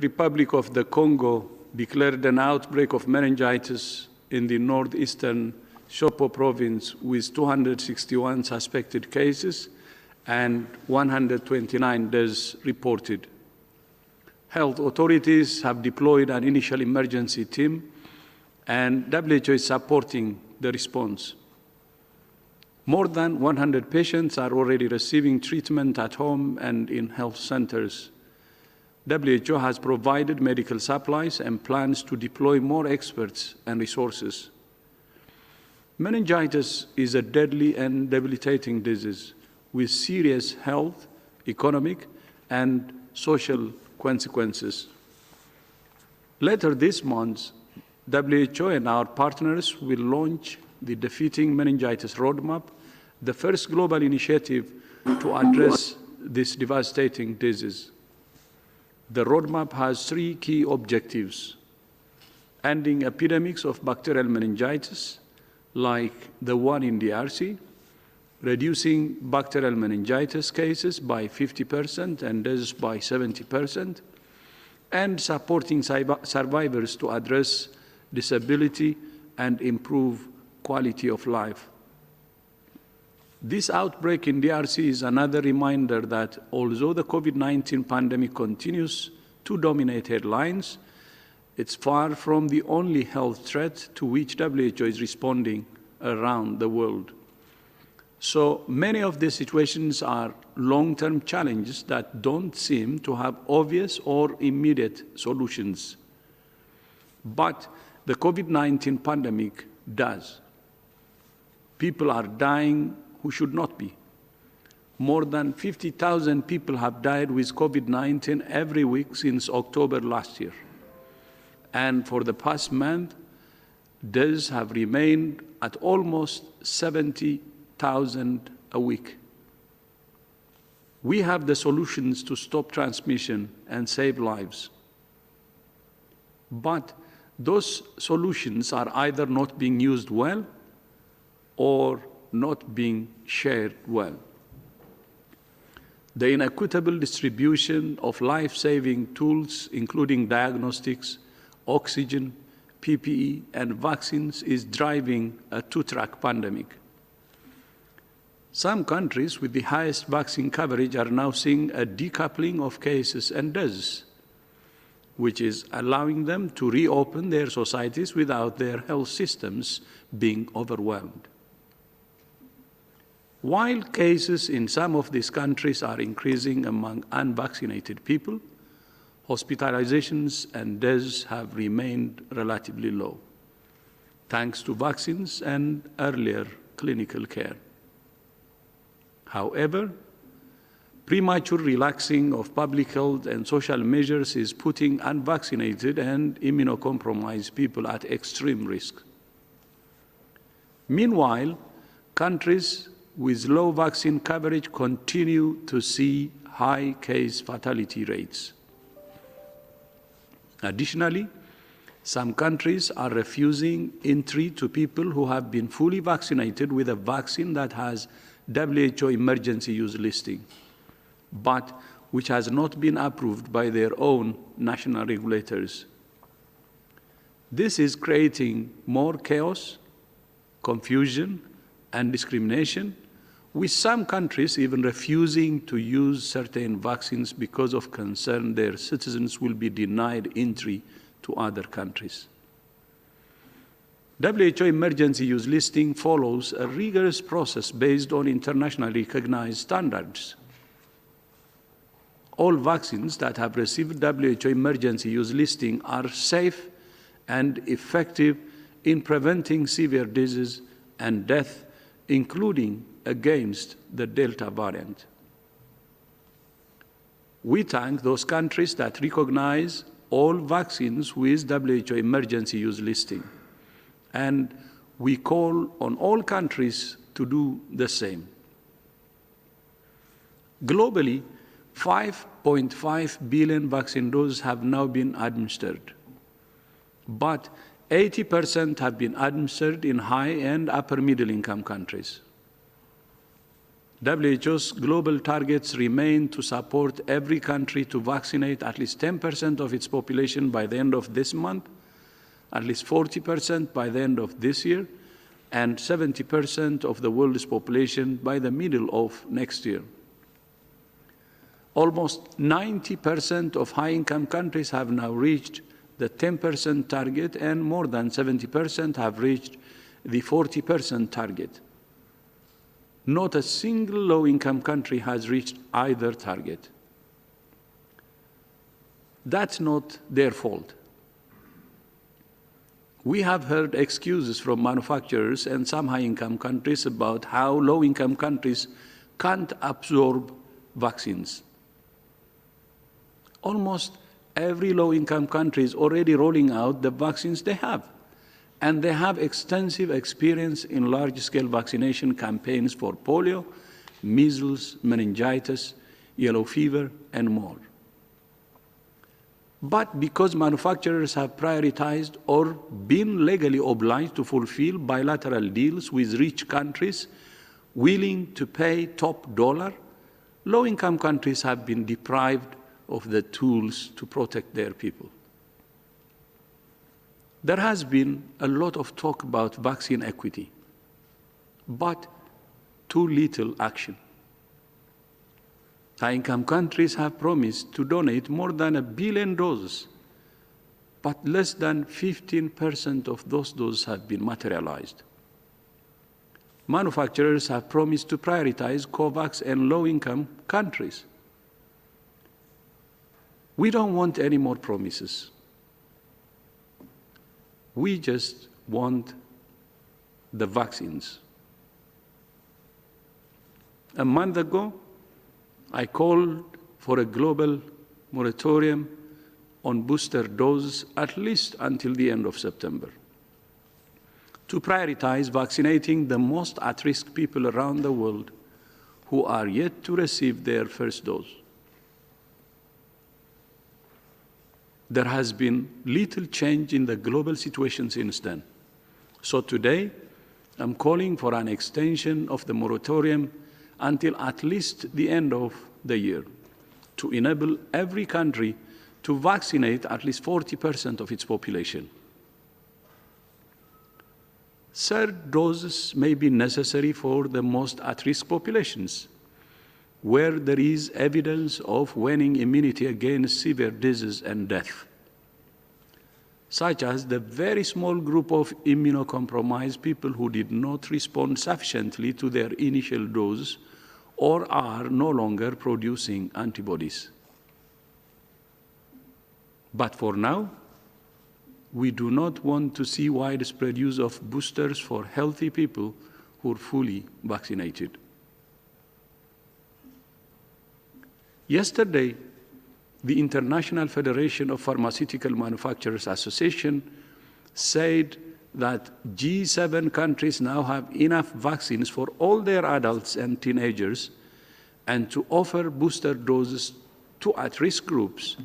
Republic of the Congo declared an outbreak of meningitis in the northeastern Shopo province with 261 suspected cases and 129 deaths reported. Health authorities have deployed an initial emergency team, and WHO is supporting the response. More than 100 patients are already receiving treatment at home and in health centers. WHO has provided medical supplies and plans to deploy more experts and resources. Meningitis is a deadly and debilitating disease with serious health, economic, and social consequences. Later this month, WHO and our partners will launch the Defeating Meningitis Roadmap, the first global initiative to address this devastating disease. The roadmap has three key objectives: ending epidemics of bacterial meningitis, like the one in DRC, reducing bacterial meningitis cases by 50% and deaths by 70%, and supporting survivors to address disability and improve quality of life. This outbreak in DRC is another reminder that although the COVID-19 pandemic continues to dominate headlines, it's far from the only health threat to which WHO is responding around the world. So many of these situations are long-term challenges that don't seem to have obvious or immediate solutions. But the COVID-19 pandemic does. People are dying who should not be. More than 50,000 people have died with COVID-19 every week since October last year. And for the past month, deaths have remained at almost 70,000 a week. We have the solutions to stop transmission and save lives. But those solutions are either not being used well or not being shared well. The inequitable distribution of life-saving tools, including diagnostics, oxygen, PPE, and vaccines, is driving a two-track pandemic. Some countries with the highest vaccine coverage are now seeing a decoupling of cases and deaths, which is allowing them to reopen their societies without their health systems being overwhelmed. While cases in some of these countries are increasing among unvaccinated people, hospitalizations and deaths have remained relatively low, thanks to vaccines and earlier clinical care. However, premature relaxing of public health and social measures is putting unvaccinated and immunocompromised people at extreme risk. Meanwhile, countries with low vaccine coverage continue to see high case fatality rates. Additionally, some countries are refusing entry to people who have been fully vaccinated with a vaccine that has WHO emergency use listing, but which has not been approved by their own national regulators. This is creating more chaos, confusion, and discrimination, with some countries even refusing to use certain vaccines because of concern their citizens will be denied entry to other countries. WHO emergency use listing follows a rigorous process based on internationally recognized standards. All vaccines that have received WHO emergency use listing are safe and effective in preventing severe disease and death, including against the Delta variant. We thank those countries that recognize all vaccines with WHO emergency use listing, and we call on all countries to do the same. Globally, 5.5 billion vaccine doses have now been administered, but 80% have been administered in high and upper middle income countries. WHO's global targets remain to support every country to vaccinate at least 10% of its population by the end of this month, at least 40% by the end of this year, and 70% of the world's population by the middle of next year. Almost 90% of high-income countries have now reached the 10% target, and more than 70% have reached the 40% target. Not a single low-income country has reached either target. That's not their fault. We have heard excuses from manufacturers and some high-income countries about how low-income countries can't absorb vaccines. Almost every low-income country is already rolling out the vaccines they have, and they have extensive experience in large-scale vaccination campaigns for polio, measles, meningitis, yellow fever, and more. But because manufacturers have prioritized or been legally obliged to fulfill bilateral deals with rich countries willing to pay top dollar, low-income countries have been deprived of the tools to protect their people. There has been a lot of talk about vaccine equity, but too little action. High-income countries have promised to donate more than 1 billion doses, but less than 15% of those doses have been materialized. Manufacturers have promised to prioritize COVAX and low-income countries. We don't want any more promises. We just want the vaccines. A month ago, I called for a global moratorium on booster doses at least until the end of September, to prioritize vaccinating the most at-risk people around the world who are yet to receive their first dose. There has been little change in the global situation since then. So today, I'm calling for an extension of the moratorium until at least the end of the year, to enable every country to vaccinate at least 40% of its population. Third doses may be necessary for the most at-risk populations, where there is evidence of waning immunity against severe disease and death, such as the very small group of immunocompromised people who did not respond sufficiently to their initial dose or are no longer producing antibodies. But for now, we do not want to see widespread use of boosters for healthy people who are fully vaccinated. Yesterday, the International Federation of Pharmaceutical Manufacturers Association said that G7 countries now have enough vaccines for all their adults and teenagers, and to offer booster doses to at-risk groups,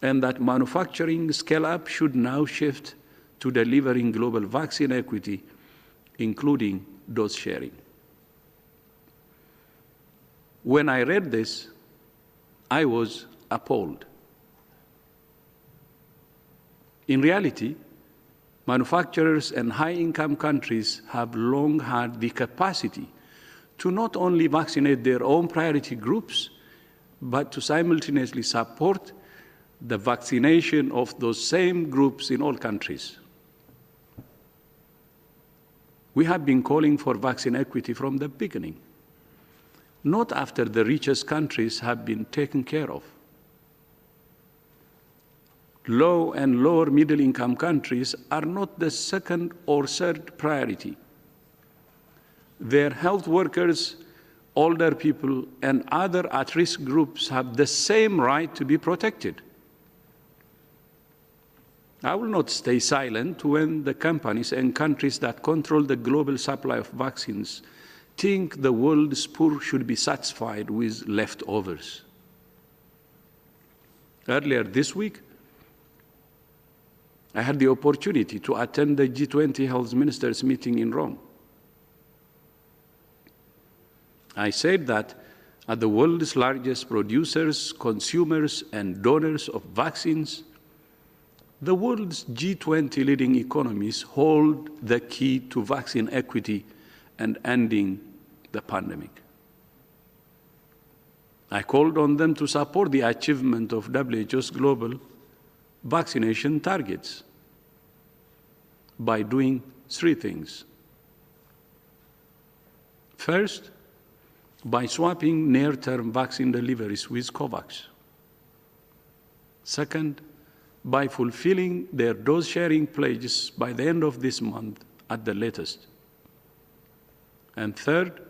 and that manufacturing scale-up should now shift to delivering global vaccine equity, including dose sharing. When I read this, I was appalled. In reality, manufacturers and high-income countries have long had the capacity to not only vaccinate their own priority groups, but to simultaneously support the vaccination of those same groups in all countries. We have been calling for vaccine equity from the beginning, not after the richest countries have been taken care of. Low and lower middle-income countries are not the second or third priority. Their health workers, older people, and other at-risk groups have the same right to be protected. I will not stay silent when the companies and countries that control the global supply of vaccines think the world's poor should be satisfied with leftovers. Earlier this week, I had the opportunity to attend the G20 Health Ministers meeting in Rome. I said that as the world's largest producers, consumers, and donors of vaccines, the world's G20 leading economies hold the key to vaccine equity and ending the pandemic. I called on them to support the achievement of WHO's global vaccination targets by doing three things. First, by swapping near-term vaccine deliveries with COVAX. Second, by fulfilling their dose-sharing pledges by the end of this month at the latest. And third,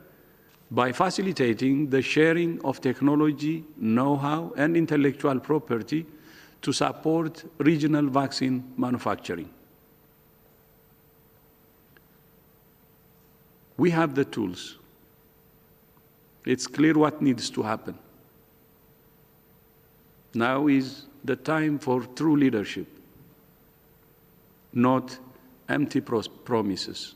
by facilitating the sharing of technology, know-how, and intellectual property to support regional vaccine manufacturing. We have the tools. It's clear what needs to happen. Now is the time for true leadership, not empty promises.